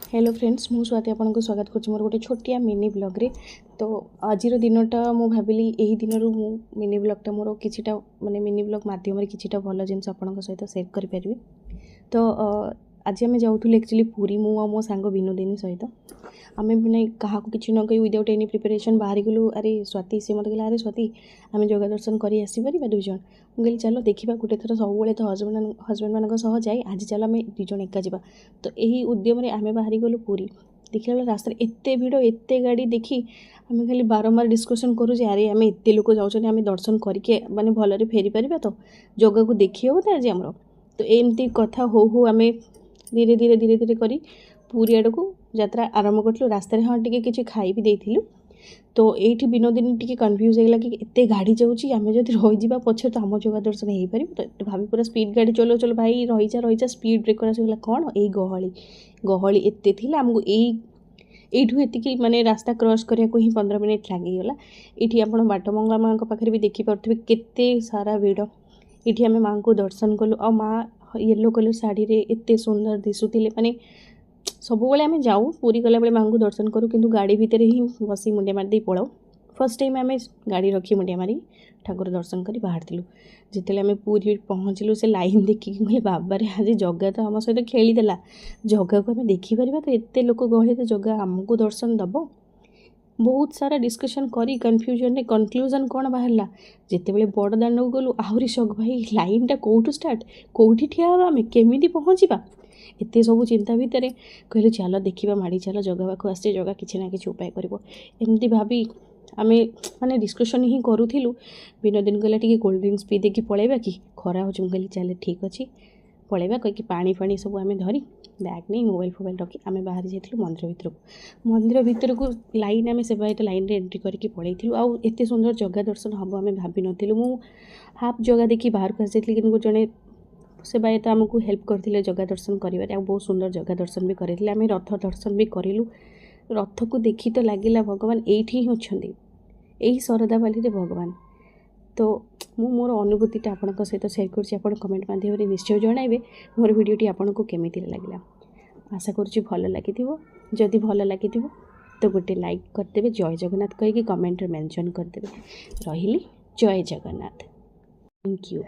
Hello friends मु स्वाति आपको स्वागत करुँच मोर गोटे छोटिया मिनी ब्लॉग रे। तो आज दिनटा मु भाविली यही दिन मु मिनी ब्लॉगटा मोर किछिटा माने मिनी ब्लॉग माध्यम किछिटा भल जिनस आपन सहित सेयर करि। तो आज आम जाऊँ एक्चुअली पूरी मु मो सांग विनोदिनी सहित आम मैंने क्या किसी न कही विदाउट एनी प्रिपरेशन बाहरी गलु। अरे स्वाति सी मत कहला अरे स्वाति आम जगह दर्शन कर आसपर दुईज मुझे चलो देखा गोटे थर सब तो हजबैंड मान जाए आज चल आम दुईज एका जा। तो यही उद्यम आम बाहरी गलु पूरी देखला बेले रास्ता एत भिड़ एत गाड़ी देखी आम खाली बारंबार डिस्कसन करूँ अरे आम एत लोक जाऊँ आम दर्शन करके माने भलरे फेरी पारिबा तो जगह को देखी हो आज आमर। तो एमती कथा हो आम धीरे धीरे धीरे धीरे करी पूरी आड़ को यात्रा आरंभ करूँ। रास्तार हाँ टी किसी खाई भी देलु। तो ये विनोदिनी टी कन्फ्यूज होगा कि एत गाड़ी जाऊँगी आम जब रही पछे तो आम जगह दर्शन हो पार। तो भाभी पूरा स्पीड गाड़ी चलो चलो भाई रहीजा स्पीड ब्रेकर आसगला कौन यही गहली गहली एत आमको यू एति माने रास्ता क्रॉस करने को ही 15 मिनट लगिगला। ये आप बाटमंगला माँ पाखे भी देखिपे केते सारा भिड़। ये आम माँ को दर्शन कलु आ माँ येलो कलर शाढ़ी रे एते सुंदर दिशुले माने सब आम जाऊँ पूरी गला बेले माँ को दर्शन करूँ किंतु गाड़ी भितर ही बसी मुंडिया मारदे पलाऊ। फर्स्ट टाइम आम गाड़ी रखी मुंडिया मारी ठाकुर दर्शन कर बाहर जिते आम पूरी पहुँचलु से लाइन देखिए कहले बाबारे आज जगह तो आम सहित खेलीदेला जगह को आम देखिपर। तो एत लोक गहली तो जगह आमको दर्शन दब। बहुत सारा डिस्कसन करी कन्फ्यूजन कनक्लूजन कौन बाहर जिते बड़े बड़ दाण्ड को गलु आहरी शक भाई लाइनटा कौटू स्टार्ट कौटी ठिया आम केमी पहुँचा एत सब चिंता भितर कहले चल देखा माड़ी चल जगह पाक आस जगह किसी ना कि उपाय करमती भाभी आम माने डिस्कसन ही करूँ। विनोदिन कहला टी कोल्ड ड्रिंक्स पी देकी पलैबा कि खरा हो कहली चल ठीक अच्छे पलैबा कहीं पानी फाणी सब आम धरी बैग नहीं मोबाइल फोबाइल रखी आम बाहरी जाइलु मंदिर भितर को लाइन आम सेवायत लाइन रे एंट्री करके पलैलु। आउ एत सुंदर जगह दर्शन हम आम भाभी नु मु हाफ जगह देखी बाहर को आसी कि जड़े सेवायत आमको हेल्प करते जगह दर्शन कर बहुत सुंदर जगह दर्शन भी करें। आम रथ दर्शन भी करूँ रथ को देखी तो लगिला भगवान एठी ही अच्छा यही शरदाबाली रे भगवान। तो मु मोर अनुभूतिटा आपन सहित शेयर कर कमेंट माध्यम निश्चय जनइबे मोर वीडियोटी आपको केमी लगे। आशा करुँच भल लगी जदि भल लगी तो गोटे लाइक करदे जय जगन्नाथ कहीकि कमेंट मेंशन करदे। रही जय जगन्नाथ। Thank you.